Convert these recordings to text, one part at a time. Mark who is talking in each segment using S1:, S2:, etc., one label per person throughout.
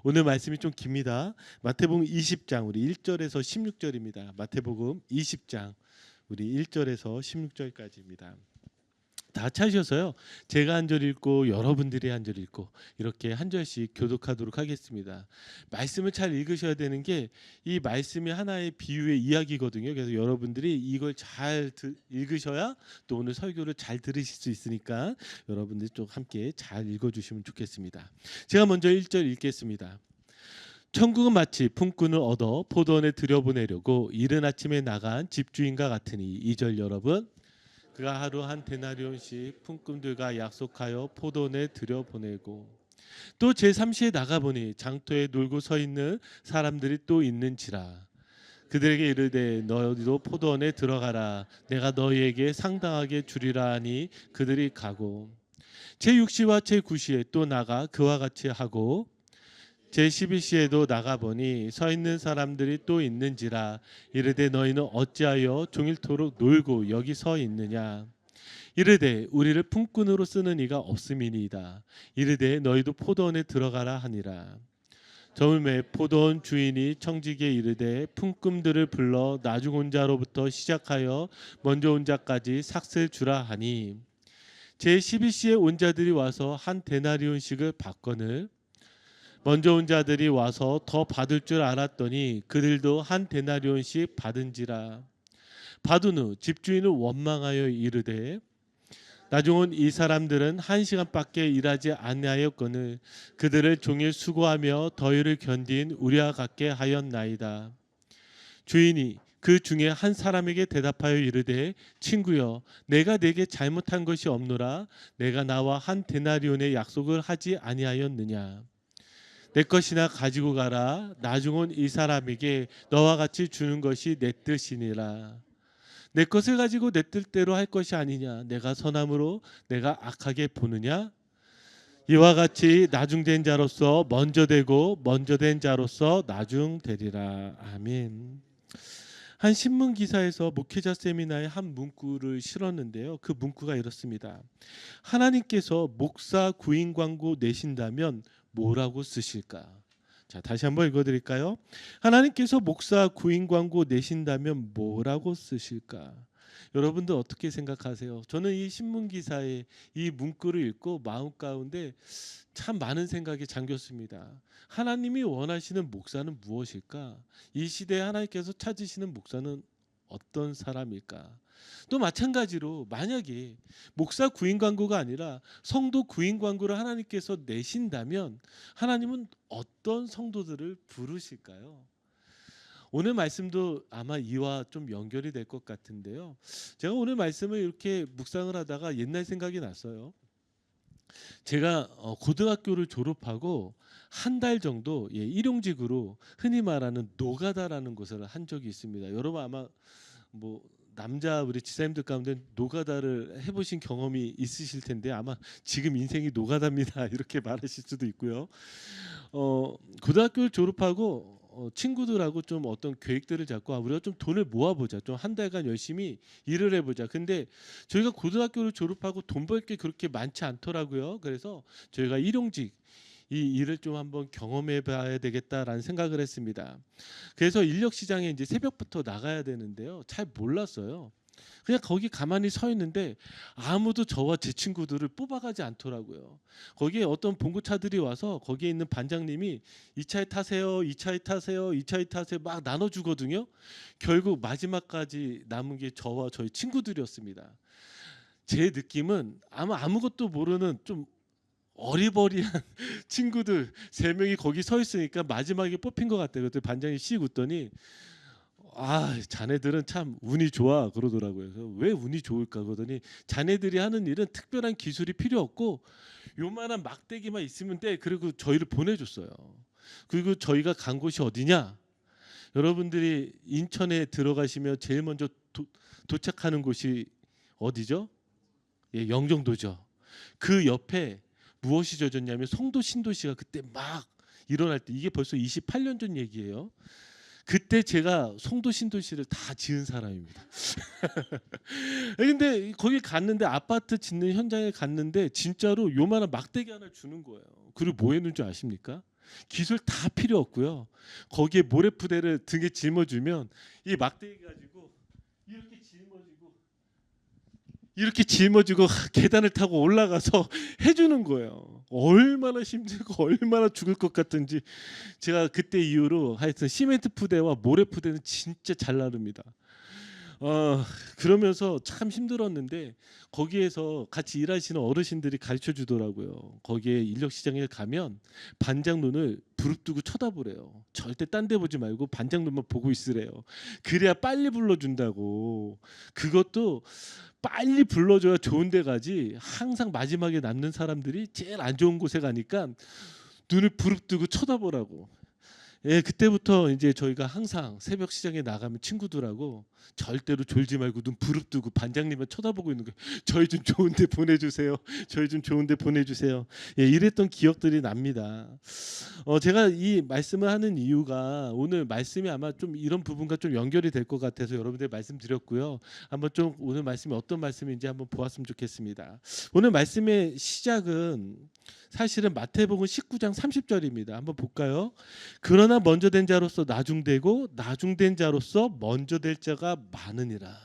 S1: 오늘 말씀이 좀 깁니다. 마태복음 20장 우리 1절에서 16절입니다. 마태복음 20장 우리 1절에서 16절까지입니다. 다 찾으셔서요. 제가 한 절 읽고 여러분들이 한 절 읽고 이렇게 한 절씩 교독하도록 하겠습니다. 말씀을 잘 읽으셔야 되는 게 이 말씀이 하나의 비유의 이야기거든요. 그래서 여러분들이 이걸 잘 읽으셔야 또 오늘 설교를 잘 들으실 수 있으니까 여러분들이 좀 함께 잘 읽어주시면 좋겠습니다. 제가 먼저 1절 읽겠습니다. 천국은 마치 품꾼을 얻어 포도원에 들여보내려고 이른 아침에 나간 집주인과 같으니 2절 여러분 그가 하루 한 데나리온씩 품꾼들과 약속하여 포도원에 들여보내고 또 제3시에 나가보니 장터에 놀고 서 있는 사람들이 또 있는지라 그들에게 이르되 너희도 포도원에 들어가라 내가 너희에게 상당하게 주리라 하니 그들이 가고 제6시와 제9시에 또 나가 그와 같이 하고 제11시에도 나가보니 서 있는 사람들이 또 있는지라 이르되 너희는 어찌하여 종일토록 놀고 여기 서 있느냐 이르되 우리를 품꾼으로 쓰는 이가 없음이니이다 이르되 너희도 포도원에 들어가라 하니라 저물매 포도원 주인이 청지기에 이르되 품꾼들을 불러 나중 온 자로부터 시작하여 먼저 온 자까지 삭슬 주라 하니 제11시에 온 자들이 와서 한 데나리온씩을 받거늘 먼저 온 자들이 와서 더 받을 줄 알았더니 그들도 한 데나리온씩 받은지라 받은 후 집주인을 원망하여 이르되 나중 온 이 사람들은 1시간밖에 일하지 아니하였거늘 그들을 종일 수고하며 더위를 견딘 우리와 같게 하였나이다. 주인이 그 중에 한 사람에게 대답하여 이르되 친구여 내가 네게 잘못한 것이 없노라 내가 나와 한 데나리온의 약속을 하지 아니하였느냐 내 것이나 가지고 가라 나중 온 이 사람에게 너와 같이 주는 것이 내 뜻이니라 내 것을 가지고 내 뜻대로 할 것이 아니냐 내가 선함으로 내가 악하게 보느냐 이와 같이 나중된 자로서 먼저 되고 먼저 된 자로서 나중되리라. 아멘. 한 신문 기사에서 목회자 세미나에 한 문구를 실었는데요. 그 문구가 이렇습니다. 하나님께서 목사 구인 광고 내신다면 뭐라고 쓰실까? 자, 다시 한번 읽어드릴까요? 하나님께서 목사 구인 광고 내신다면 뭐라고 쓰실까? 여러분들 어떻게 생각하세요? 저는 이 신문 기사의 이 문구를 읽고 마음 가운데 참 많은 생각이 잠겼습니다. 하나님이 원하시는 목사는 무엇일까? 이 시대에 하나님께서 찾으시는 목사는 어떤 사람일까? 또 마찬가지로 만약에 목사 구인 광고가 아니라 성도 구인 광고를 하나님께서 내신다면 하나님은 어떤 성도들을 부르실까요? 오늘 말씀도 아마 이와 좀 연결이 될 것 같은데요. 제가 오늘 말씀을 이렇게 묵상을 하다가 옛날 생각이 났어요. 제가 고등학교를 졸업하고 한 달 정도 일용직으로 흔히 말하는 노가다라는 것을 한 적이 있습니다. 여러분 아마 뭐 남자 우리 지사님들 가운데 노가다를 해보신 경험이 있으실 텐데 아마 지금 인생이 노가다입니다 이렇게 말하실 수도 있고요. 고등학교를 졸업하고 친구들하고 좀 어떤 계획들을 잡고 우리가 좀 돈을 모아보자, 좀 한 달간 열심히 일을 해보자. 근데 저희가 고등학교를 졸업하고 돈 벌 게 그렇게 많지 않더라고요. 그래서 저희가 일용직 이 일을 좀 한번 경험해 봐야 되겠다라는 생각을 했습니다. 그래서 인력 시장에 이제 새벽부터 나가야 되는데요. 잘 몰랐어요. 그냥 거기 가만히 서 있는데 아무도 저와 제 친구들을 뽑아가지 않더라고요. 거기에 어떤 봉고차들이 와서 거기에 있는 반장님이 이 차에 타세요, 이 차에 타세요, 이 차에 타세요 막 나눠주거든요. 결국 마지막까지 남은 게 저와 저희 친구들이었습니다. 제 느낌은 아마 아무것도 모르는 좀 어리버리한 친구들 3명이 거기 서 있으니까 마지막에 뽑힌 것 같아요. 그때 반장이 씩 웃더니 자네들은 참 운이 좋아 그러더라고요. 그래서 왜 운이 좋을까 그러더니 자네들이 하는 일은 특별한 기술이 필요 없고 요만한 막대기만 있으면 돼. 그리고 저희를 보내줬어요. 그리고 저희가 간 곳이 어디냐? 여러분들이 인천에 들어가시면 제일 먼저 도착하는 곳이 어디죠? 영종도죠. 그 옆에 무엇이 젖었냐면 송도 신도시가 그때 막 일어날 때 이게 벌써 28년 전 얘기예요. 그때 제가 송도 신도시를 다 지은 사람입니다. 근데 거기 갔는데 아파트 짓는 현장에 갔는데 진짜로 요만한 막대기 하나 주는 거예요. 그리고 뭐 했는 줄 아십니까? 기술 다 필요 없고요. 거기에 모래푸대를 등에 짊어주면 이 막대기 가지고 이렇게 짊어지고 계단을 타고 올라가서 해주는 거예요. 얼마나 힘들고 얼마나 죽을 것 같은지. 제가 그때 이후로 하여튼 시멘트 푸대와 모래 푸대는 진짜 잘 나릅니다. 그러면서 참 힘들었는데 거기에서 같이 일하시는 어르신들이 가르쳐 주더라고요. 거기에 인력시장에 가면 반장 눈을 부릅뜨고 쳐다보래요. 절대 딴 데 보지 말고 반장 눈만 보고 있으래요. 그래야 빨리 불러준다고. 그것도 빨리 불러줘야 좋은 데 가지. 항상 마지막에 남는 사람들이 제일 안 좋은 곳에 가니까 눈을 부릅뜨고 쳐다보라고. 예, 그때부터 이제 저희가 항상 새벽 시장에 나가면 친구들하고 절대로 졸지 말고 눈 부릅뜨고 반장님만 쳐다보고 있는 거예요. 저희 좀 좋은 데 보내주세요. 저희 좀 좋은 데 보내주세요. 예, 이랬던 기억들이 납니다. 제가 이 말씀을 하는 이유가 오늘 말씀이 아마 좀 이런 부분과 좀 연결이 될 것 같아서 여러분들 말씀드렸고요. 한번 좀 오늘 말씀이 어떤 말씀인지 한번 보았으면 좋겠습니다. 오늘 말씀의 시작은 사실은 마태복음 19장 30절입니다. 한번 볼까요? 그러나 먼저 된 자로서 나중되고 나중된 자로서 먼저 될 자가 많으니라.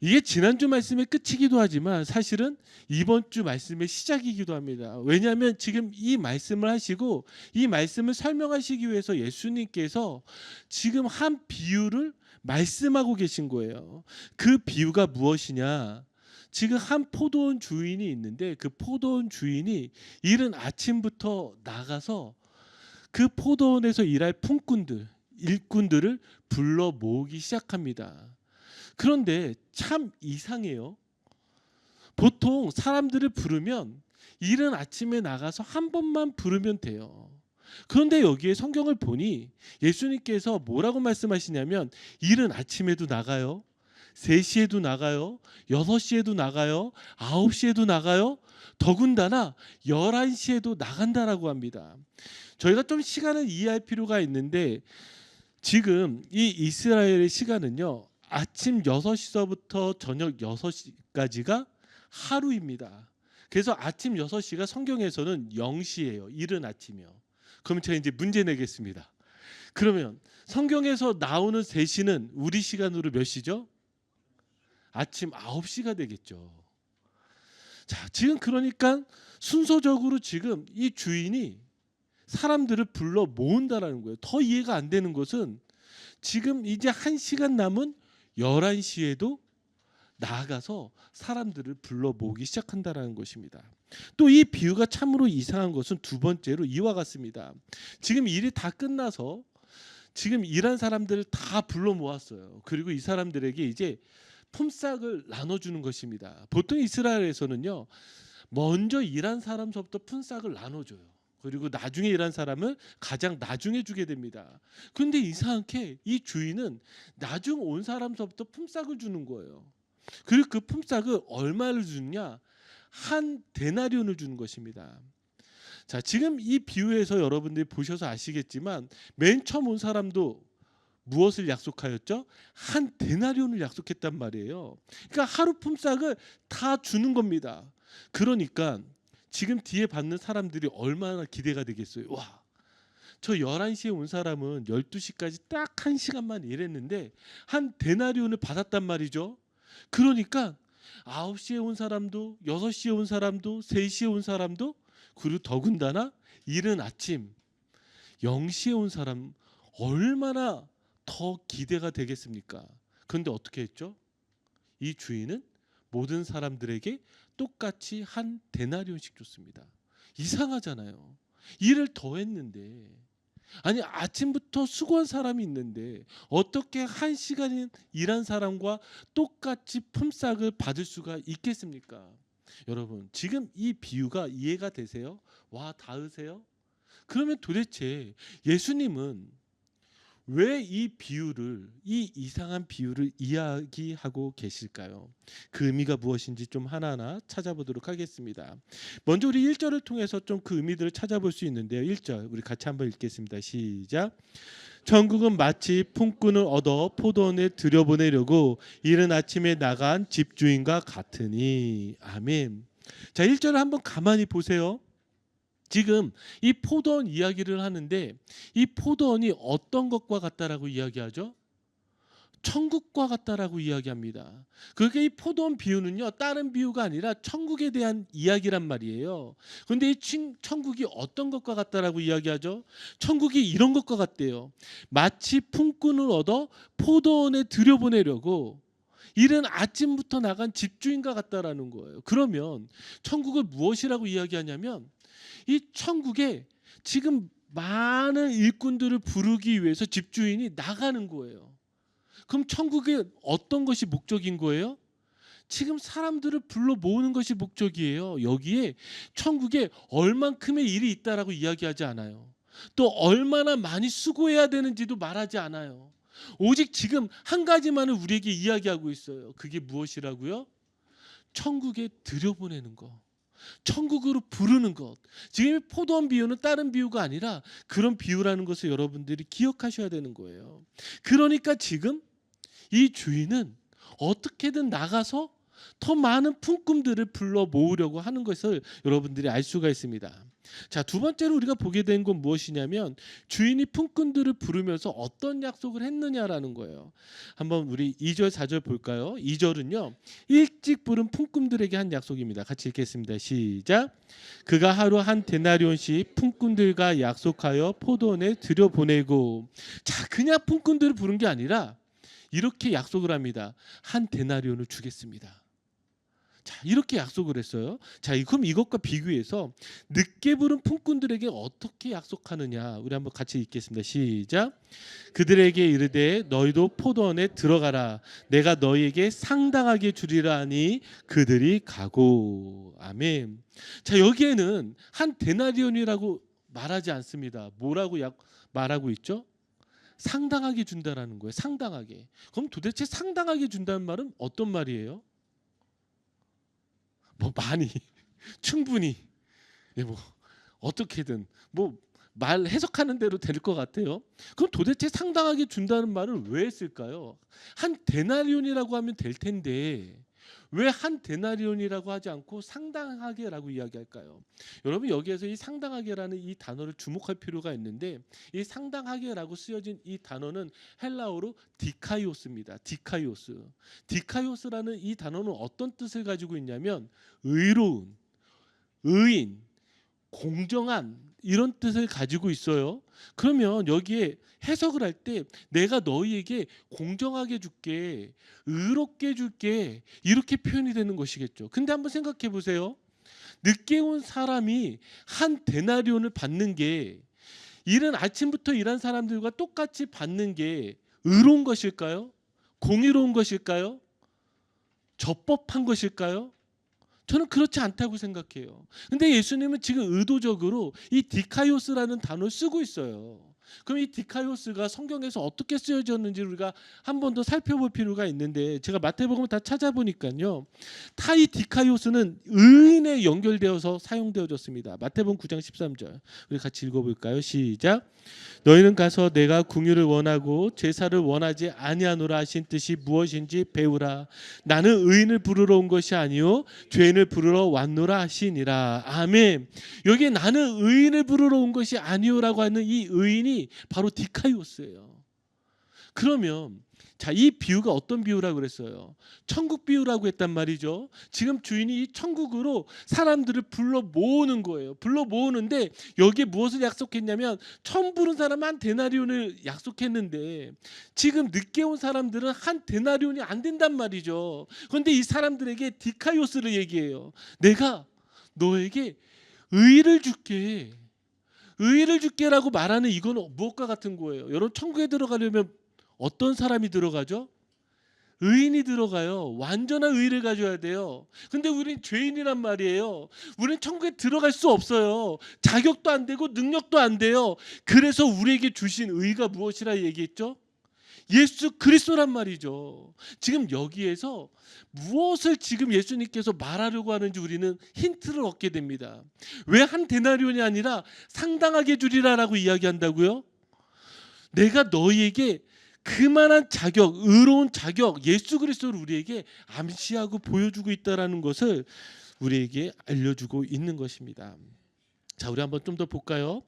S1: 이게 지난주 말씀의 끝이기도 하지만 사실은 이번 주 말씀의 시작이기도 합니다. 왜냐하면 지금 이 말씀을 하시고 이 말씀을 설명하시기 위해서 예수님께서 지금 한 비유를 말씀하고 계신 거예요. 그 비유가 무엇이냐? 지금 한 포도원 주인이 있는데 그 포도원 주인이 이른 아침부터 나가서 그 포도원에서 일할 품꾼들, 일꾼들을 불러 모으기 시작합니다. 그런데 참 이상해요. 보통 사람들을 부르면 이른 아침에 나가서 한 번만 부르면 돼요. 그런데 여기에 성경을 보니 예수님께서 뭐라고 말씀하시냐면 이른 아침에도 나가요. 3시에도 나가요. 6시에도 나가요. 9시에도 나가요. 더군다나 11시에도 나간다라고 합니다. 저희가 좀 시간을 이해할 필요가 있는데 지금 이 이스라엘의 시간은요. 아침 6시서부터 저녁 6시까지가 하루입니다. 그래서 아침 6시가 성경에서는 0시예요. 이른 아침이요. 그럼 제가 이제 문제 내겠습니다. 그러면 성경에서 나오는 3시는 우리 시간으로 몇 시죠? 아침 9시가 되겠죠. 자, 지금 그러니까 순서적으로 지금 이 주인이 사람들을 불러 모은다라는 거예요. 더 이해가 안 되는 것은 지금 이제 1시간 남은 11시에도 나아가서 사람들을 불러 모으기 시작한다라는 것입니다. 또 이 비유가 참으로 이상한 것은 두 번째로 이와 같습니다. 지금 일이 다 끝나서 지금 일한 사람들을 다 불러 모았어요. 그리고 이 사람들에게 이제 품삯을 나눠주는 것입니다. 보통 이스라엘에서는요, 먼저 일한 사람서부터 품삯을 나눠줘요. 그리고 나중에 일한 사람을 가장 나중에 주게 됩니다. 그런데 이상하게 이 주인은 나중 온 사람서부터 품삯을 주는 거예요. 그리고 그 품삯을 얼마를 주느냐? 한 데나리온을 주는 것입니다. 자, 지금 이 비유에서 여러분들이 보셔서 아시겠지만 맨 처음 온 사람도 무엇을 약속하였죠? 한 데나리온을 약속했단 말이에요. 그러니까 하루 품삯을 다 주는 겁니다. 그러니까 지금 뒤에 받는 사람들이 얼마나 기대가 되겠어요. 와, 저 11시에 온 사람은 12시까지 딱 1시간만 일했는데 한 데나리온을 받았단 말이죠. 그러니까 9시에 온 사람도 6시에 온 사람도 3시에 온 사람도 그리고 더군다나 이른 아침 0시에 온 사람 얼마나 더 기대가 되겠습니까? 그런데 어떻게 했죠? 이 주인은 모든 사람들에게 똑같이 한 데나리온씩 줬습니다. 이상하잖아요. 일을 더 했는데, 아니 아침부터 수고한 사람이 있는데 어떻게 1시간 일한 사람과 똑같이 품삯을 받을 수가 있겠습니까? 여러분, 지금 이 비유가 이해가 되세요? 와, 닿으세요? 그러면 도대체 예수님은 왜 이 비유를, 이 이상한 비유를 이야기하고 계실까요? 그 의미가 무엇인지 좀 하나하나 찾아보도록 하겠습니다. 먼저 우리 1절을 통해서 좀 그 의미들을 찾아볼 수 있는데요. 1절 우리 같이 한번 읽겠습니다. 시작. 천국은 마치 품꾼을 얻어 포도원에 들여보내려고 이른 아침에 나간 집주인과 같으니. 아멘. 자, 1절을 한번 가만히 보세요. 지금 이 포도원 이야기를 하는데 이 포도원이 어떤 것과 같다라고 이야기하죠? 천국과 같다라고 이야기합니다. 그게 이 포도원 비유는요, 다른 비유가 아니라 천국에 대한 이야기란 말이에요. 그런데 이 천국이 어떤 것과 같다라고 이야기하죠? 천국이 이런 것과 같대요. 마치 품꾼을 얻어 포도원에 들여보내려고 이른 아침부터 나간 집주인과 같다라는 거예요. 그러면 천국을 무엇이라고 이야기하냐면 이 천국에 지금 많은 일꾼들을 부르기 위해서 집주인이 나가는 거예요. 그럼 천국에 어떤 것이 목적인 거예요? 지금 사람들을 불러 모으는 것이 목적이에요. 여기에 천국에 얼만큼의 일이 있다라고 이야기하지 않아요. 또 얼마나 많이 수고해야 되는지도 말하지 않아요. 오직 지금 한 가지만을 우리에게 이야기하고 있어요. 그게 무엇이라고요? 천국에 들여보내는 것. 천국으로 부르는 것. 지금 포도원 비유는 다른 비유가 아니라 그런 비유라는 것을 여러분들이 기억하셔야 되는 거예요. 그러니까 지금 이 주인은 어떻게든 나가서 더 많은 품꾼들을 불러 모으려고 하는 것을 여러분들이 알 수가 있습니다. 자, 두 번째로 우리가 보게 된 건 무엇이냐면 주인이 품꾼들을 부르면서 어떤 약속을 했느냐라는 거예요. 한번 우리 2절 4절 볼까요? 2절은요. 일찍 부른 품꾼들에게 한 약속입니다. 같이 읽겠습니다. 시작. 그가 하루 한 데나리온씩 품꾼들과 약속하여 포도원에 들여보내고, 자, 그냥 품꾼들을 부른 게 아니라 이렇게 약속을 합니다. 한 데나리온을 주겠습니다. 자, 이렇게 약속을 했어요. 자, 그럼 이것과 비교해서 늦게 부른 품꾼들에게 어떻게 약속하느냐, 우리 한번 같이 읽겠습니다. 시작. 그들에게 이르되 너희도 포도원에 들어가라. 내가 너희에게 상당하게 주리라 하니 그들이 가고. 아멘. 자, 여기에는 한 데나리온이라고 말하지 않습니다. 뭐라고 말하고 있죠? 상당하게 준다라는 거예요. 상당하게. 그럼 도대체 상당하게 준다는 말은 어떤 말이에요? 뭐 많이, 충분히, 뭐 어떻게든 뭐 말 해석하는 대로 될 것 같아요. 그럼 도대체 상당하게 준다는 말을 왜 했을까요? 한 데나리온이라고 하면 될 텐데 왜 한 데나리온이라고 하지 않고 상당하게라고 이야기할까요? 여러분, 여기에서 이 상당하게라는 이 단어를 주목할 필요가 있는데, 이 상당하게라고 쓰여진 이 단어는 헬라어로 디카이오스입니다. 디카이오스. 디카이오스라는 이 단어는 어떤 뜻을 가지고 있냐면 의로운, 의인, 공정한, 이런 뜻을 가지고 있어요. 그러면 여기에 해석을 할 때 내가 너희에게 공정하게 줄게, 의롭게 줄게, 이렇게 표현이 되는 것이겠죠. 근데 한번 생각해 보세요. 늦게 온 사람이 한 데나리온을 받는 게 이른 아침부터 일한 사람들과 똑같이 받는 게 의로운 것일까요? 공의로운 것일까요? 적법한 것일까요? 저는 그렇지 않다고 생각해요. 근데 예수님은 지금 의도적으로 이 디카이오스라는 단어를 쓰고 있어요. 그럼 이 디카이오스가 성경에서 어떻게 쓰여졌는지 우리가 한 번 더 살펴볼 필요가 있는데, 제가 마태복음을 다 찾아보니까요, 다 이 디카이오스는 의인에 연결되어서 사용되어졌습니다. 마태복음 9장 13절 우리 같이 읽어볼까요? 시작. 너희는 가서 내가 궁유를 원하고 제사를 원하지 아니하노라 하신 뜻이 무엇인지 배우라. 나는 의인을 부르러 온 것이 아니요 죄인을 부르러 왔노라 하시니라. 아멘. 여기에 나는 의인을 부르러 온 것이 아니요라고 하는 이 의인이 바로 디카이오스예요. 그러면 자, 이 비유가 어떤 비유라고 그랬어요? 천국 비유라고 했단 말이죠. 지금 주인이 이 천국으로 사람들을 불러 모으는 거예요. 불러 모으는데 여기에 무엇을 약속했냐면 처음 부른 사람 한 데나리온을 약속했는데 지금 늦게 온 사람들은 한 데나리온이 안 된단 말이죠. 그런데 이 사람들에게 디카이오스를 얘기해요. 내가 너에게 의를 줄게. 의를 줄게라고 말하는 이건 무엇과 같은 거예요? 여러분, 천국에 들어가려면 어떤 사람이 들어가죠? 의인이 들어가요. 완전한 의를 가져야 돼요. 근데 우리는 죄인이란 말이에요. 우리는 천국에 들어갈 수 없어요. 자격도 안 되고 능력도 안 돼요. 그래서 우리에게 주신 의가 무엇이라 얘기했죠? 예수 그리스도란 말이죠. 지금 여기에서 무엇을 지금 예수님께서 말하려고 하는지 우리는 힌트를 얻게 됩니다. 왜 한 데나리온이 아니라 상당하게 주리라라고 이야기한다고요? 내가 너희에게 그만한 자격, 의로운 자격, 예수 그리스도를 우리에게 암시하고 보여주고 있다라는 것을 우리에게 알려주고 있는 것입니다. 자, 우리 한번 좀 더 볼까요?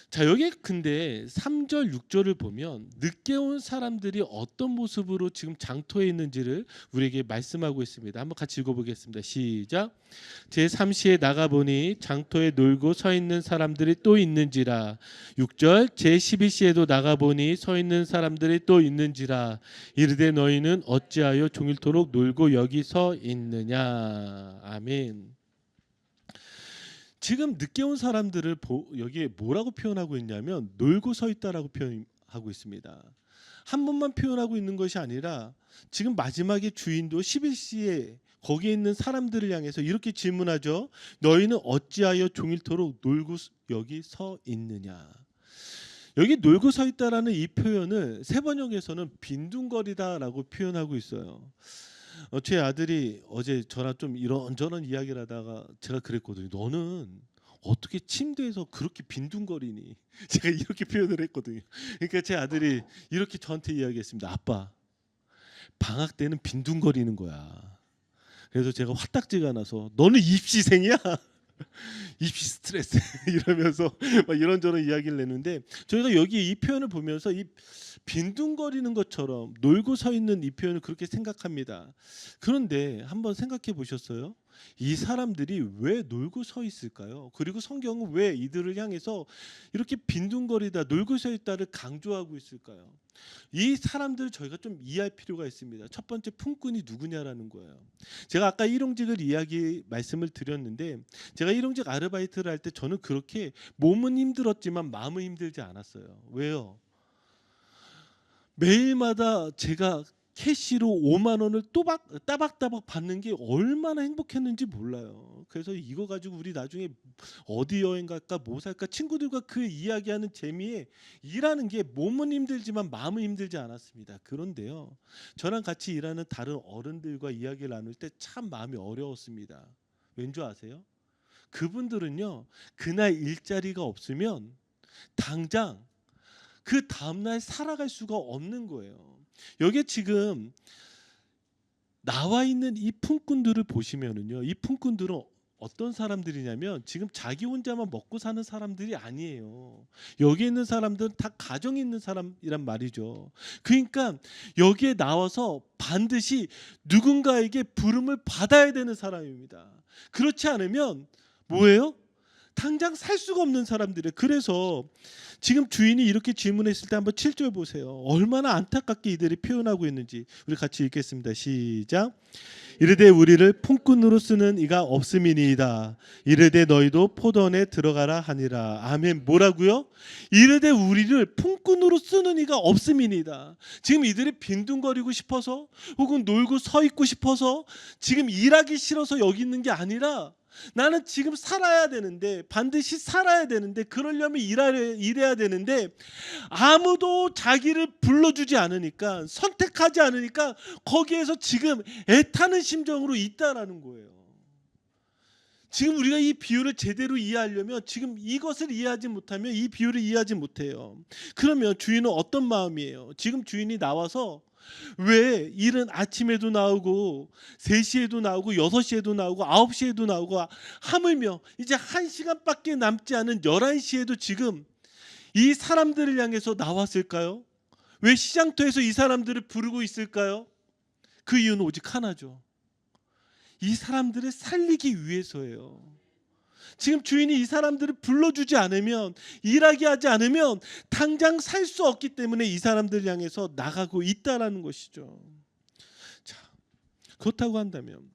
S1: 자, 여기 근데 3절 6절을 보면 늦게 온 사람들이 어떤 모습으로 지금 장터에 있는지를 우리에게 말씀하고 있습니다. 한번 같이 읽어보겠습니다. 시작. 제3시에 나가보니 장터에 놀고 서 있는 사람들이 또 있는지라. 6절. 제12시에도 나가보니 서 있는 사람들이 또 있는지라. 이르되 너희는 어찌하여 종일토록 놀고 여기 서 있느냐. 아멘. 지금 늦게 온 사람들을 여기에 뭐라고 표현하고 있냐면 놀고 서 있다라고 표현하고 있습니다. 한 번만 표현하고 있는 것이 아니라 지금 마지막에 주인도 11시에 거기에 있는 사람들을 향해서 이렇게 질문하죠. 너희는 어찌하여 종일토록 놀고 여기 서 있느냐. 여기 놀고 서 있다라는 이 표현을 세번역에서는 빈둥거리다라고 표현하고 있어요. 제 아들이 어제 저랑 좀 이런저런 이야기를 하다가 제가 그랬거든요. 너는 어떻게 침대에서 그렇게 빈둥거리니? 제가 이렇게 표현을 했거든요. 그러니까 제 아들이 이렇게 저한테 이야기했습니다. 아빠, 방학 때는 빈둥거리는 거야. 그래서 제가 화딱지가 나서 너는 입시생이야? 입시 스트레스 이러면서 막 이런저런 이야기를 내는데 저희가 여기 이 표현을 보면서 이 빈둥거리는 것처럼 놀고 서 있는 이 표현을 그렇게 생각합니다. 그런데 한번 생각해 보셨어요? 이 사람들이 왜 놀고 서 있을까요? 그리고 성경은 왜 이들을 향해서 이렇게 빈둥거리다 놀고 서 있다를 강조하고 있을까요? 이 사람들을 저희가 좀 이해할 필요가 있습니다. 첫 번째, 품꾼이 누구냐라는 거예요. 제가 아까 일용직을 말씀을 드렸는데 제가 일용직 아르바이트를 할 때 저는 그렇게 몸은 힘들었지만 마음은 힘들지 않았어요. 왜요? 매일마다 제가 캐시로 5만 원을 따박따박 받는 게 얼마나 행복했는지 몰라요. 그래서 이거 가지고 우리 나중에 어디 여행 갈까 뭐 살까 친구들과 그 이야기하는 재미에 일하는 게 몸은 힘들지만 마음은 힘들지 않았습니다. 그런데요, 저랑 같이 일하는 다른 어른들과 이야기를 나눌 때 참 마음이 어려웠습니다. 왠 줄 아세요? 그분들은요, 그날 일자리가 없으면 당장 그 다음날 살아갈 수가 없는 거예요. 여기 지금 나와 있는 이 품꾼들을 보시면은요, 이 품꾼들은 어떤 사람들이냐면 지금 자기 혼자만 먹고 사는 사람들이 아니에요. 여기 있는 사람들은 다 가정이 있는 사람이란 말이죠. 그러니까 여기에 나와서 반드시 누군가에게 부름을 받아야 되는 사람입니다. 그렇지 않으면 뭐예요? 당장 살 수가 없는 사람들이에요. 그래서 지금 주인이 이렇게 질문했을 때 한번 7절 보세요. 얼마나 안타깝게 이들이 표현하고 있는지 우리 같이 읽겠습니다. 시작. 이르되 우리를 품꾼으로 쓰는 이가 없음이니이다. 이르되 너희도 포도원에 들어가라 하니라. 아멘. 뭐라고요? 이르되 우리를 품꾼으로 쓰는 이가 없음이니이다. 지금 이들이 빈둥거리고 싶어서 혹은 놀고 서 있고 싶어서 지금 일하기 싫어서 여기 있는 게 아니라 나는 지금 살아야 되는데, 반드시 살아야 되는데, 그러려면 일해야 되는데 아무도 자기를 불러주지 않으니까, 선택하지 않으니까 거기에서 지금 애타는 심정으로 있다라는 거예요. 지금 우리가 이 비유를 제대로 이해하려면 지금 이것을 이해하지 못하면 이 비유를 이해하지 못해요. 그러면 주인은 어떤 마음이에요? 지금 주인이 나와서 왜 일은 아침에도 나오고 3시에도 나오고 6시에도 나오고 9시에도 나오고 하물며 이제 1시간밖에 남지 않은 11시에도 지금 이 사람들을 향해서 나왔을까요? 왜 시장터에서 이 사람들을 부르고 있을까요? 그 이유는 오직 하나죠. 이 사람들을 살리기 위해서예요. 지금 주인이 이 사람들을 불러주지 않으면, 일하게 하지 않으면 당장 살 수 없기 때문에 이 사람들을 향해서 나가고 있다라는 것이죠. 자, 그렇다고 한다면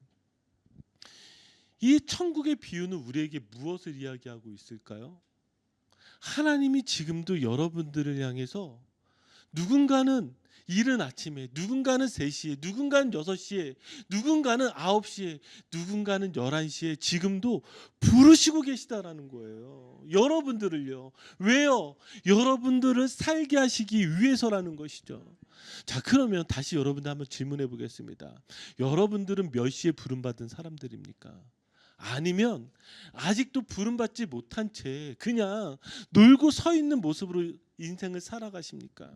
S1: 이 천국의 비유는 우리에게 무엇을 이야기하고 있을까요? 하나님이 지금도 여러분들을 향해서 누군가는 이른 아침에, 누군가는 3시에, 누군가는 6시에, 누군가는 9시에, 누군가는 11시에 지금도 부르시고 계시다라는 거예요. 여러분들을요. 왜요? 여러분들을 살게 하시기 위해서라는 것이죠. 자, 그러면 다시 여러분들 한번 질문해 보겠습니다. 여러분들은 몇 시에 부름받은 사람들입니까? 아니면 아직도 부름받지 못한 채 그냥 놀고 서 있는 모습으로 인생을 살아가십니까?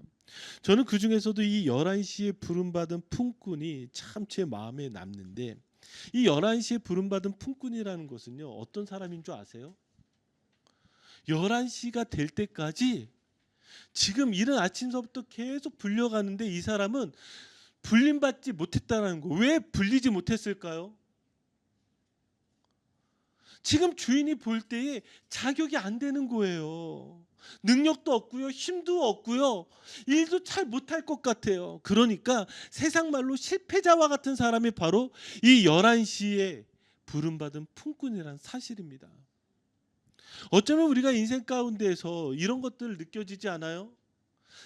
S1: 저는 그 중에서도 이 11시에 부름받은 품꾼이 참 제 마음에 남는데, 이 11시에 부름받은 품꾼이라는 것은요, 어떤 사람인 줄 아세요? 11시가 될 때까지 지금 이른 아침서부터 계속 불려가는데 이 사람은 불림받지 못했다는 거. 왜 불리지 못했을까요? 지금 주인이 볼 때에 자격이 안 되는 거예요. 능력도 없고요, 힘도 없고요, 일도 잘 못할 것 같아요. 그러니까 세상 말로 실패자와 같은 사람이 바로 이 11시에 부름받은 품꾼이라는 사실입니다. 어쩌면 우리가 인생 가운데에서 이런 것들 느껴지지 않아요?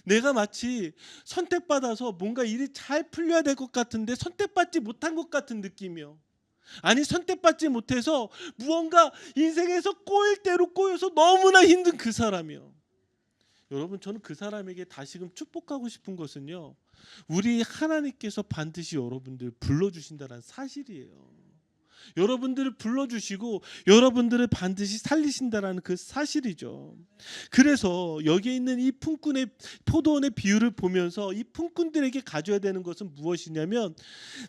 S1: 내가 마치 선택받아서 뭔가 일이 잘 풀려야 될 것 같은데 선택받지 못한 것 같은 느낌이요. 아니, 선택받지 못해서 무언가 인생에서 꼬일 대로 꼬여서 너무나 힘든 그 사람이요. 여러분, 저는 그 사람에게 다시금 축복하고 싶은 것은요, 우리 하나님께서 반드시 여러분들 불러주신다는 사실이에요. 여러분들을 불러주시고 여러분들을 반드시 살리신다라는 그 사실이죠. 그래서 여기에 있는 이 품꾼의 포도원의 비유를 보면서 이 품꾼들에게 가져야 되는 것은 무엇이냐면,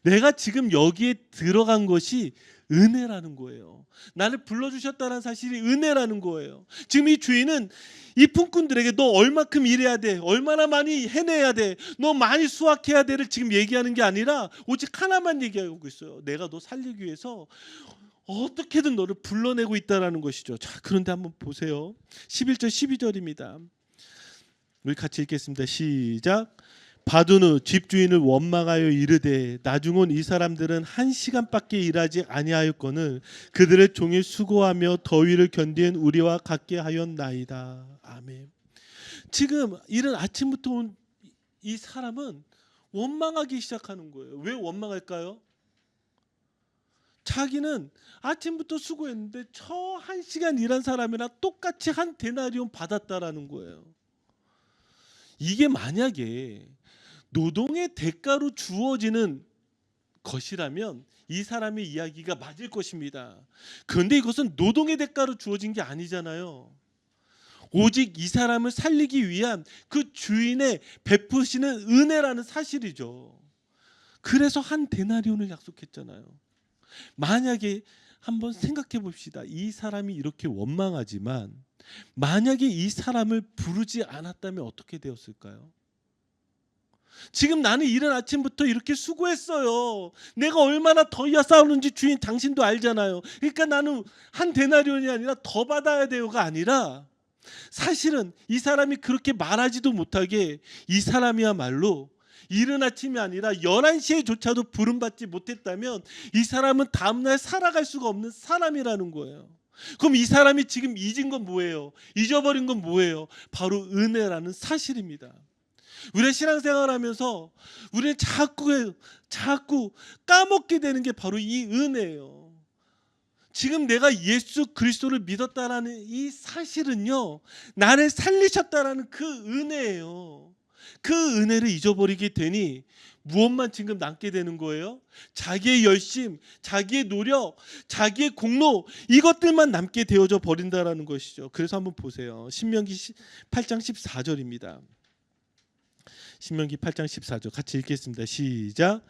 S1: 내가 지금 여기에 들어간 것이 은혜라는 거예요. 나를 불러주셨다는 사실이 은혜라는 거예요. 지금 이 주인은 이 품꾼들에게 너 얼마큼 일해야 돼, 얼마나 많이 해내야 돼, 너 많이 수확해야 돼를 지금 얘기하는 게 아니라 오직 하나만 얘기하고 있어요. 내가 너 살리기 위해서 어떻게든 너를 불러내고 있다는 것이죠. 자, 그런데 한번 보세요. 11절 12절입니다. 우리 같이 읽겠습니다. 시작. 받은 후 집주인을 원망하여 이르되 나중은 이 사람들은 1시간밖에 일하지 아니하였거늘 그들의 종이 수고하며 더위를 견딘 우리와 같게 하였나이다. 아멘. 지금 이른 아침부터 온 이 사람은 원망하기 시작하는 거예요. 왜 원망할까요? 자기는 아침부터 수고했는데 저 1시간 일한 사람이나 똑같이 한 데나리온 받았다라는 거예요. 이게 만약에 노동의 대가로 주어지는 것이라면 이 사람의 이야기가 맞을 것입니다. 그런데 이것은 노동의 대가로 주어진 게 아니잖아요. 오직 이 사람을 살리기 위한 그 주인의 베푸시는 은혜라는 사실이죠. 그래서 한 데나리온을 약속했잖아요. 만약에 한번 생각해 봅시다. 이 사람이 이렇게 원망하지만 만약에 이 사람을 부르지 않았다면 어떻게 되었을까요? 지금 나는 이른 아침부터 이렇게 수고했어요. 내가 얼마나 더위와 싸우는지 주인 당신도 알잖아요. 그러니까 나는 한 데나리온이 아니라 더 받아야 돼요가 아니라, 사실은 이 사람이 그렇게 말하지도 못하게 이 사람이야말로 이른 아침이 아니라 11시에조차도 부름받지 못했다면 이 사람은 다음날 살아갈 수가 없는 사람이라는 거예요. 그럼 이 사람이 지금 잊은 건 뭐예요? 잊어버린 건 뭐예요? 바로 은혜라는 사실입니다. 우리의 신앙생활하면서 우리는 자꾸 까먹게 되는 게 바로 이 은혜예요. 지금 내가 예수 그리스도를 믿었다라는 이 사실은요, 나를 살리셨다라는 그 은혜예요. 그 은혜를 잊어버리게 되니 무엇만 지금 남게 되는 거예요? 자기의 열심, 자기의 노력, 자기의 공로, 이것들만 남게 되어져 버린다라는 것이죠. 그래서 한번 보세요. 신명기 8장 14절입니다. 신명기 8장 14절 같이 읽겠습니다. 시작.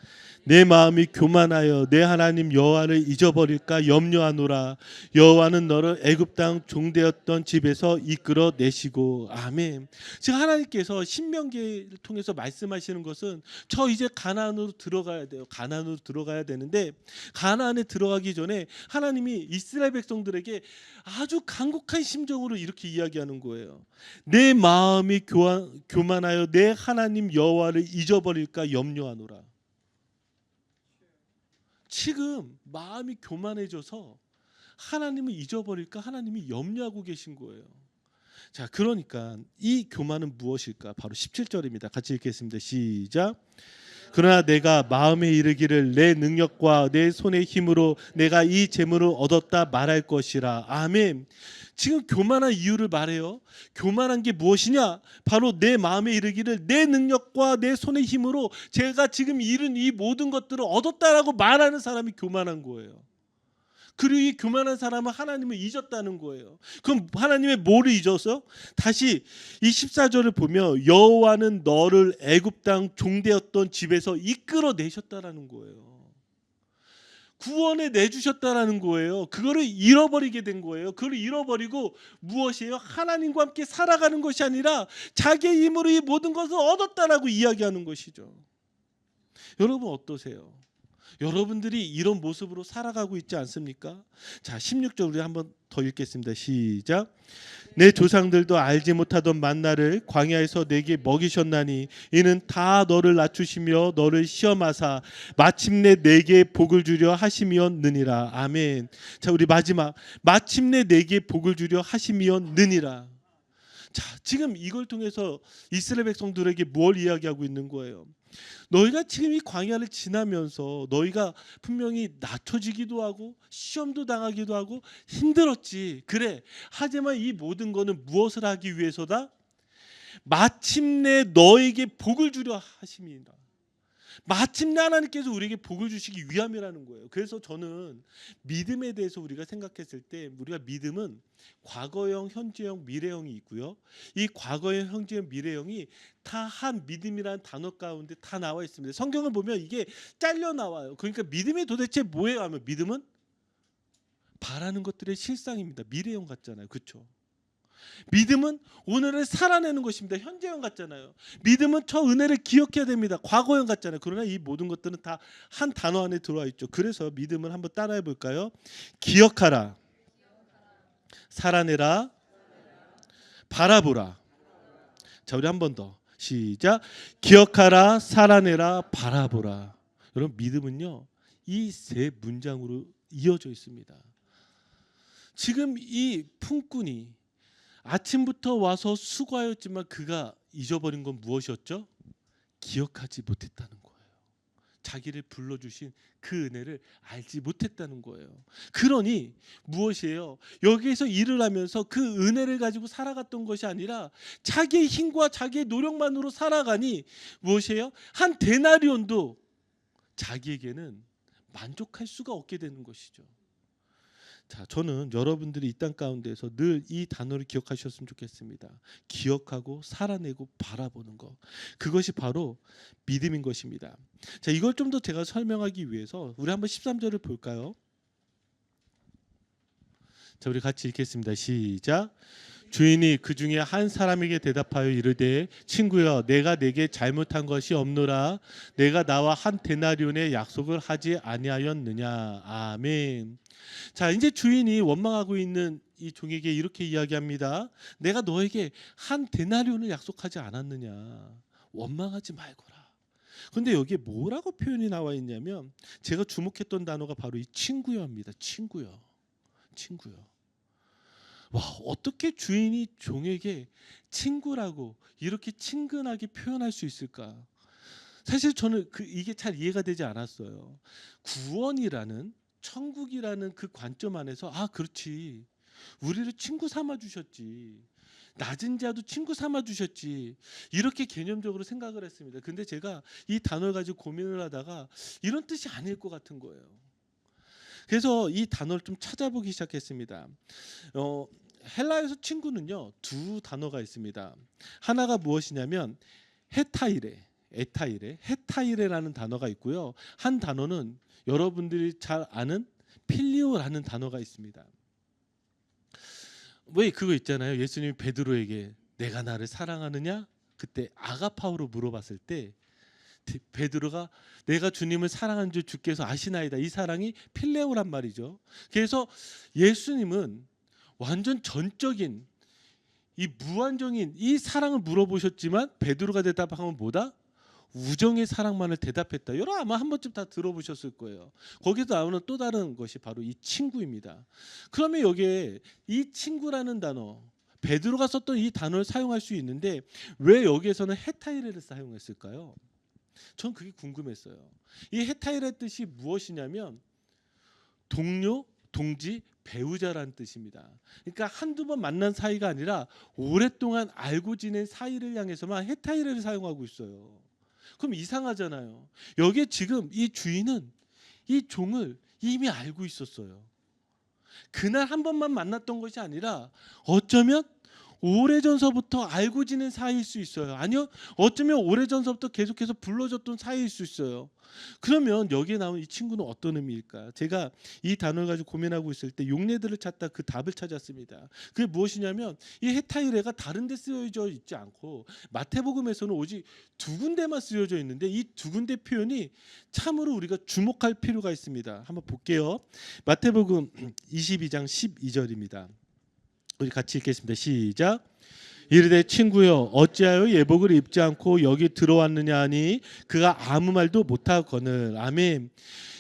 S1: 내 마음이 교만하여 내 하나님 여호와를 잊어버릴까 염려하노라. 여호와는 너를 애굽 땅 종되었던 집에서 이끌어 내시고. 아멘. 지금 하나님께서 신명기를 통해서 말씀하시는 것은 저 이제 가나안으로 들어가야 돼요. 가나안으로 들어가야 되는데 가나안에 들어가기 전에 하나님이 이스라엘 백성들에게 아주 간곡한 심정으로 이렇게 이야기하는 거예요. 내 마음이 교만하여 내 하나님 여호와를 잊어버릴까 염려하노라. 지금 마음이 교만해져서 하나님을 잊어버릴까 하나님이 염려하고 계신 거예요. 자, 그러니까 이 교만은 무엇일까? 바로 17절입니다. 같이 읽겠습니다. 시작. 그러나 내가 마음에 이르기를 내 능력과 내 손의 힘으로 내가 이 재물을 얻었다 말할 것이라. 아멘. 지금 교만한 이유를 말해요. 교만한 게 무엇이냐? 바로 내 마음에 이르기를 내 능력과 내 손의 힘으로 제가 지금 이룬 이 모든 것들을 얻었다라고 말하는 사람이 교만한 거예요. 그리고 이 교만한 사람은 하나님을 잊었다는 거예요. 그럼 하나님의 뭐를 잊었어? 다시 이 14절을 보면 여호와는 너를 애굽 땅 종되었던 집에서 이끌어 내셨다라는 거예요. 구원에 내주셨다라는 거예요. 그거를 잃어버리게 된 거예요. 그걸 잃어버리고 무엇이에요? 하나님과 함께 살아가는 것이 아니라 자기의 힘으로 이 모든 것을 얻었다라고 이야기하는 것이죠. 여러분 어떠세요? 여러분들이 이런 모습으로 살아가고 있지 않습니까? 자, 16절 우리 한번 더 읽겠습니다. 시작. 내 조상들도 알지 못하던 만나를 광야에서 내게 먹이셨나니 이는 다 너를 낮추시며 너를 시험하사 마침내 내게 복을 주려 하심이었느니라. 아멘. 자, 우리 마지막 마침내 내게 복을 주려 하심이었느니라. 자, 지금 이걸 통해서 이스라엘 백성들에게 뭘 이야기하고 있는 거예요? 너희가 지금 이 광야를 지나면서 너희가 분명히 낮춰지기도 하고 시험도 당하기도 하고 힘들었지. 그래. 하지만 이 모든 거는 무엇을 하기 위해서다? 마침내 너에게 복을 주려 하심이다. 마침내 하나님께서 우리에게 복을 주시기 위함이라는 거예요. 그래서 저는 믿음에 대해서 우리가 생각했을 때 우리가 믿음은 과거형, 현재형, 미래형이 있고요. 이 과거형, 현재형, 미래형이 다 한 믿음이라는 단어 가운데 다 나와 있습니다. 성경을 보면 이게 잘려 나와요. 그러니까 믿음이 도대체 뭐예요? 하면 믿음은 바라는 것들의 실상입니다. 미래형 같잖아요. 그렇죠? 믿음은 오늘을 살아내는 것입니다. 현재형 같잖아요. 믿음은 저 은혜를 기억해야 됩니다. 과거형 같잖아요. 그러나 이 모든 것들은 다 한 단어 안에 들어와 있죠. 그래서 믿음을 한번 따라해 볼까요? 기억하라, 살아내라, 바라보라. 자, 우리 한 번 더 시작. 기억하라, 살아내라, 바라보라. 여러분 믿음은요 이 세 문장으로 이어져 있습니다. 지금 이 품꾼이 아침부터 와서 수고하였지만 그가 잊어버린 건 무엇이었죠? 기억하지 못했다는 거예요. 자기를 불러주신 그 은혜를 알지 못했다는 거예요. 그러니 무엇이에요? 여기에서 일을 하면서 그 은혜를 가지고 살아갔던 것이 아니라 자기의 힘과 자기의 노력만으로 살아가니 무엇이에요? 한 데나리온도 자기에게는 만족할 수가 없게 되는 것이죠. 자, 저는 여러분들이 이 땅 가운데서 늘 이 단어를 기억하셨으면 좋겠습니다. 기억하고 살아내고 바라보는 것. 그것이 바로 믿음인 것입니다. 자, 이걸 좀 더 제가 설명하기 위해서 우리 한번 13절을 볼까요? 자, 우리 같이 읽겠습니다. 시작. 주인이 그 중에 한 사람에게 대답하여 이르되 친구여 내가 내게 잘못한 것이 없노라 내가 나와 한 데나리온의 약속을 하지 아니하였느냐. 아멘. 자, 이제 주인이 원망하고 있는 이 종에게 이렇게 이야기합니다. 내가 너에게 한 데나리온을 약속하지 않았느냐. 원망하지 말거라. 근데 여기에 뭐라고 표현이 나와 있냐면 제가 주목했던 단어가 바로 이 친구여입니다. 친구여. 친구여. 와, 어떻게 주인이 종에게 친구라고 이렇게 친근하게 표현할 수 있을까? 사실 저는 이게 잘 이해가 되지 않았어요. 구원이라는 천국이라는 그 관점 안에서 그렇지. 우리를 친구 삼아 주셨지. 낮은 자도 친구 삼아 주셨지. 이렇게 개념적으로 생각을 했습니다. 근데 제가 이 단어를 가지고 고민을 하다가 이런 뜻이 아닐 것 같은 거예요. 그래서 이 단어를 좀 찾아보기 시작했습니다. 헬라에서 친구는요 두 단어가 있습니다. 하나가 무엇이냐면 헤타이레라는 단어가 있고요. 한 단어는 여러분들이 잘 아는 필리오라는 단어가 있습니다. 왜 그거 있잖아요. 예수님이 베드로에게 내가 나를 사랑하느냐? 그때 아가파오로 물어봤을 때 베드로가 내가 주님을 사랑하는 줄 주께서 아시나이다. 이 사랑이 필레오란 말이죠. 그래서 예수님은 완전 전적인 이 무한정인 이 사랑을 물어보셨지만 베드로가 대답하면 뭐다? 우정의 사랑만을 대답했다. 여러분 아마 한 번쯤 다 들어보셨을 거예요. 거기서 나오는 또 다른 것이 바로 이 친구입니다. 그러면 여기에 이 친구라는 단어 베드로가 썼던 이 단어를 사용할 수 있는데 왜 여기에서는 헤타이레를 사용했을까요? 전 그게 궁금했어요. 이 헤타이레 뜻이 무엇이냐면 동료, 동지, 배우자라는 뜻입니다. 그러니까 한두 번 만난 사이가 아니라 오랫동안 알고 지낸 사이를 향해서만 헤타이레를 사용하고 있어요. 그럼 이상하잖아요. 여기에 지금 이 주인은 이 종을 이미 알고 있었어요. 그날 한 번만 만났던 것이 아니라 어쩌면 오래전서부터 알고 지낸 사이일 수 있어요. 아니요, 어쩌면 오래전서부터 계속해서 불러줬던 사이일 수 있어요. 그러면 여기에 나온 이 친구는 어떤 의미일까? 제가 이 단어를 가지고 고민하고 있을 때 용례들을 찾다 그 답을 찾았습니다. 그게 무엇이냐면 이 헤타이레가 다른 데 쓰여져 있지 않고 마태복음에서는 오직 두 군데만 쓰여져 있는데 이 두 군데 표현이 참으로 우리가 주목할 필요가 있습니다. 한번 볼게요. 마태복음 22장 12절입니다. 우리 같이 읽겠습니다. 시작. 이르되 친구여 어찌하여 예복을 입지 않고 여기 들어왔느냐 하니 그가 아무 말도 못하거늘. 아멘.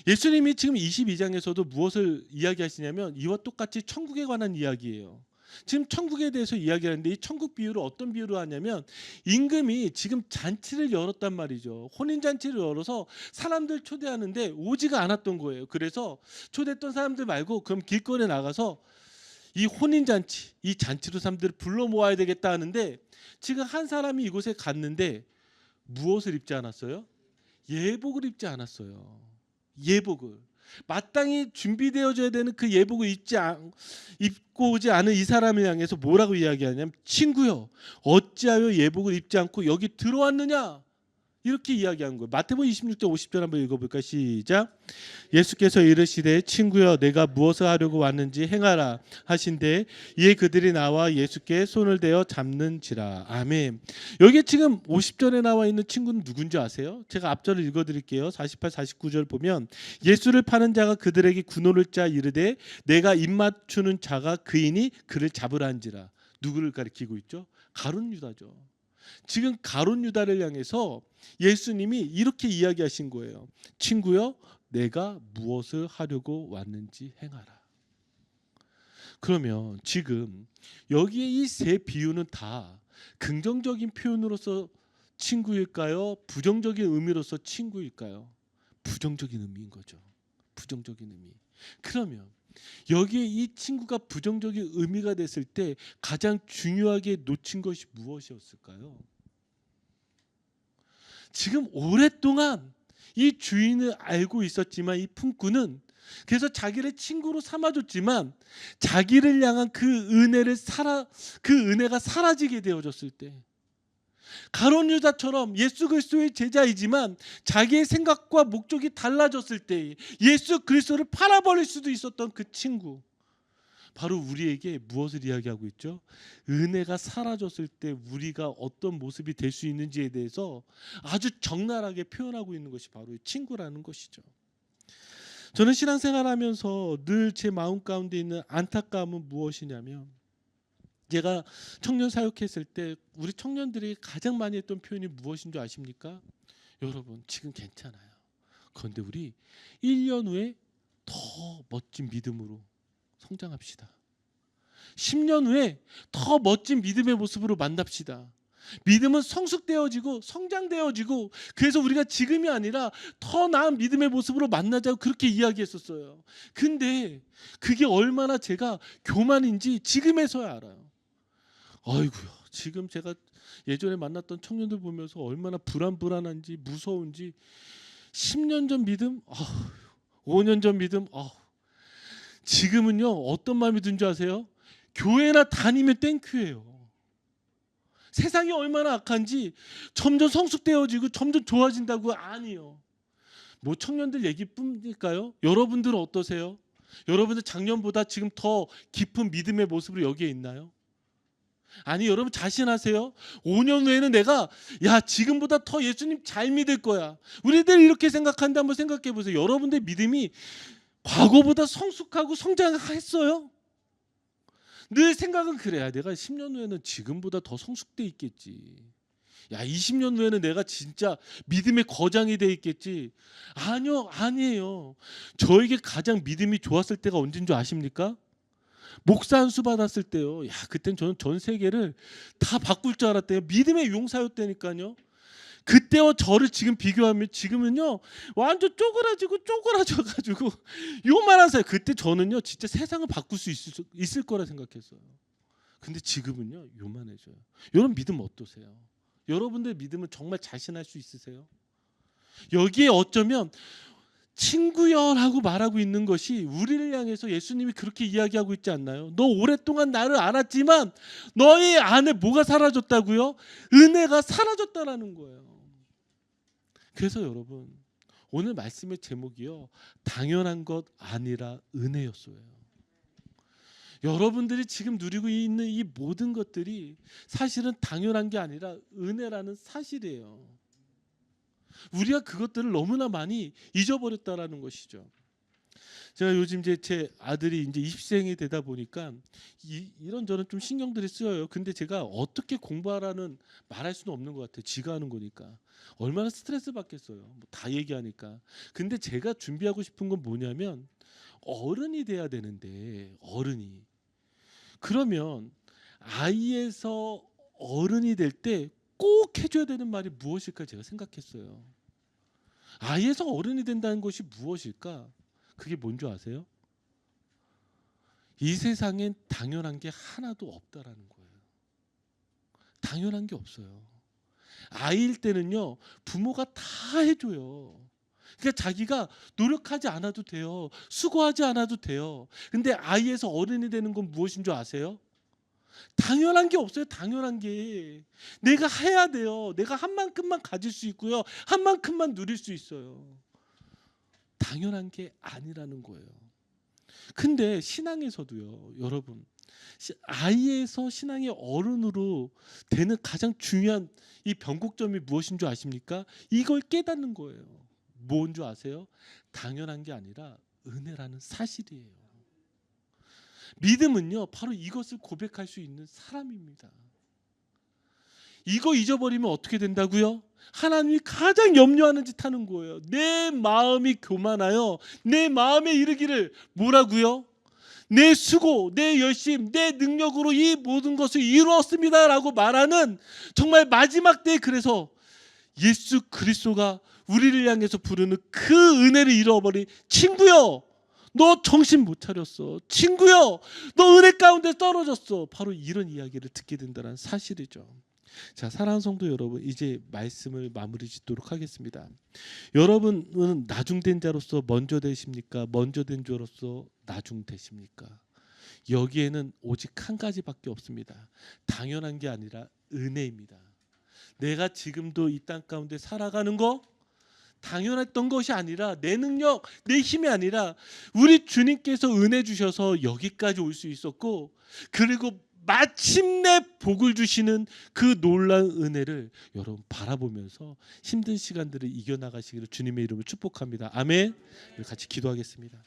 S1: 예수님이 지금 22장에서도 무엇을 이야기하시냐면 이와 똑같이 천국에 관한 이야기예요. 지금 천국에 대해서 이야기하는데 이 천국 비유를 어떤 비유로 하냐면 임금이 지금 잔치를 열었단 말이죠. 혼인잔치를 열어서 사람들 초대하는데 오지가 않았던 거예요. 그래서 초대했던 사람들 말고 그럼 길거리에 나가서 이 혼인잔치, 이 잔치로 사람들을 불러 모아야 되겠다 하는데 지금 한 사람이 이곳에 갔는데 무엇을 입지 않았어요? 예복을 입지 않았어요. 예복을. 마땅히 준비되어져야 되는 그 예복을 입고 오지 않은 이 사람을 향해서 뭐라고 이야기하냐면 친구여 어찌하여 예복을 입지 않고 여기 들어왔느냐 이렇게 이야기한 거예요. 마태복음 26장 50절 한번 읽어볼까요? 시작. 예수께서 이르시되 친구여 내가 무엇을 하려고 왔는지 행하라 하신대 이에 그들이 나와 예수께 손을 대어 잡는지라. 아멘. 여기 지금 50절에 나와 있는 친구는 누군지 아세요? 제가 앞절을 읽어드릴게요. 48, 49절 보면 예수를 파는 자가 그들에게 군호를 짜 이르되 내가 입맞추는 자가 그이니 그를 잡으란지라. 누구를 가리키고 있죠? 가룟 유다죠. 지금 가룟 유다를 향해서 예수님이 이렇게 이야기하신 거예요. 친구여 내가 무엇을 하려고 왔는지 행하라. 그러면 지금 여기에 이 세 비유는 다 긍정적인 표현으로서 친구일까요? 부정적인 의미로서 친구일까요? 부정적인 의미인 거죠. 부정적인 의미. 그러면 여기에 이 친구가 부정적인 의미가 됐을 때 가장 중요하게 놓친 것이 무엇이었을까요? 지금 오랫동안 이 주인을 알고 있었지만 이 품꾼은 그래서 자기를 친구로 삼아줬지만 자기를 향한 그 은혜가 사라지게 되어졌을 때 가룟 유다처럼 예수 그리스도의 제자이지만 자기의 생각과 목적이 달라졌을 때 예수 그리스도를 팔아버릴 수도 있었던 그 친구, 바로 우리에게 무엇을 이야기하고 있죠? 은혜가 사라졌을 때 우리가 어떤 모습이 될 수 있는지에 대해서 아주 적나라하게 표현하고 있는 것이 바로 친구라는 것이죠. 저는 신앙생활하면서 늘 제 마음 가운데 있는 안타까움은 무엇이냐면 제가 청년 사역했을 때 우리 청년들이 가장 많이 했던 표현이 무엇인 줄 아십니까? 여러분 지금 괜찮아요. 그런데 우리 1년 후에 더 멋진 믿음으로 성장합시다. 10년 후에 더 멋진 믿음의 모습으로 만납시다. 믿음은 성숙되어지고 성장되어지고 그래서 우리가 지금이 아니라 더 나은 믿음의 모습으로 만나자고 그렇게 이야기했었어요. 근데 그게 얼마나 제가 교만인지 지금에서야 알아요. 아이고야, 지금 제가 예전에 만났던 청년들 보면서 얼마나 불안한지 무서운지 10년 전 믿음, 5년 전 믿음, 지금은요 어떤 마음이 든 줄 아세요? 교회나 다니면 땡큐예요. 세상이 얼마나 악한지 점점 성숙되어지고 점점 좋아진다고 아니요. 뭐 청년들 얘기뿐일까요? 여러분들은 어떠세요? 여러분들 작년보다 지금 더 깊은 믿음의 모습으로 여기에 있나요? 아니 여러분 자신하세요? 5년 후에는 내가 지금보다 더 예수님 잘 믿을 거야. 우리들 이렇게 생각하는데 한번 생각해 보세요. 여러분들 믿음이 과거보다 성숙하고 성장했어요? 늘 생각은 그래야 내가 10년 후에는 지금보다 더 성숙돼 있겠지. 20년 후에는 내가 진짜 믿음의 거장이 돼 있겠지. 아니에요. 저에게 가장 믿음이 좋았을 때가 언제인 줄 아십니까? 목사 안수 받았을 때요. 그땐 저는 전 세계를 다 바꿀 줄 알았대요. 믿음의 용사였다니까요. 그때와 저를 지금 비교하면 지금은요 완전 쪼그라져가지고 요만한 사람. 그때 저는요 진짜 세상을 바꿀 수 있을 거라 생각했어요. 근데 지금은요 요만해져요. 여러분 믿음 어떠세요? 여러분들 믿음은 정말 자신할 수 있으세요? 여기에 어쩌면 친구여라고 말하고 있는 것이 우리를 향해서 예수님이 그렇게 이야기하고 있지 않나요? 너 오랫동안 나를 알았지만 너의 안에 뭐가 사라졌다고요? 은혜가 사라졌다라는 거예요. 그래서 여러분, 오늘 말씀의 제목이요, 당연한 것 아니라 은혜였어요. 여러분들이 지금 누리고 있는 이 모든 것들이 사실은 당연한 게 아니라 은혜라는 사실이에요. 우리가 그것들을 너무나 많이 잊어버렸다라는 것이죠. 제가 요즘 제 아들이 이제 입시생이 되다 보니까 이런저런 좀 신경들이 쓰여요. 근데 제가 어떻게 공부하라는 말할 수는 없는 것 같아요. 지가 하는 거니까. 얼마나 스트레스 받겠어요. 뭐다 얘기하니까. 근데 제가 준비하고 싶은 건 뭐냐면 어른이 돼야 되는데, 어른이. 그러면 아이에서 어른이 될 때 꼭 해줘야 되는 말이 무엇일까 제가 생각했어요. 아이에서 어른이 된다는 것이 무엇일까? 그게 뭔지 아세요? 이 세상엔 당연한 게 하나도 없다라는 거예요. 당연한 게 없어요. 아이일 때는요, 부모가 다 해줘요. 그러니까 자기가 노력하지 않아도 돼요. 수고하지 않아도 돼요. 근데 아이에서 어른이 되는 건 무엇인 줄 아세요? 당연한 게 없어요. 당연한 게. 내가 해야 돼요. 내가 한 만큼만 가질 수 있고요. 한 만큼만 누릴 수 있어요. 당연한 게 아니라는 거예요. 근데 신앙에서도요, 여러분, 아이에서 신앙의 어른으로 되는 가장 중요한 이 변곡점이 무엇인 줄 아십니까? 이걸 깨닫는 거예요. 뭔 줄 아세요? 당연한 게 아니라 은혜라는 사실이에요. 믿음은요, 바로 이것을 고백할 수 있는 사람입니다. 이거 잊어버리면 어떻게 된다고요? 하나님이 가장 염려하는 짓 하는 거예요. 내 마음이 교만하여 내 마음에 이르기를 뭐라고요? 내 수고, 내 열심, 내 능력으로 이 모든 것을 이루었습니다 라고 말하는, 정말 마지막 때에 그래서 예수 그리스도가 우리를 향해서 부르는 그 은혜를 잃어버린 친구여, 너 정신 못 차렸어. 친구여, 너 은혜 가운데 떨어졌어. 바로 이런 이야기를 듣게 된다는 사실이죠. 자, 사랑하는 성도 여러분, 이제 말씀을 마무리 짓도록 하겠습니다. 여러분은 나중된 자로서 먼저 되십니까? 먼저 된 자로서 나중 되십니까? 여기에는 오직 한 가지밖에 없습니다. 당연한 게 아니라 은혜입니다. 내가 지금도 이 땅 가운데 살아가는 거 당연했던 것이 아니라, 내 능력, 내 힘이 아니라 우리 주님께서 은혜 주셔서 여기까지 올 수 있었고, 그리고 마침내 복을 주시는 그 놀라운 은혜를 여러분 바라보면서 힘든 시간들을 이겨나가시기를 주님의 이름으로 축복합니다. 아멘. 같이 기도하겠습니다.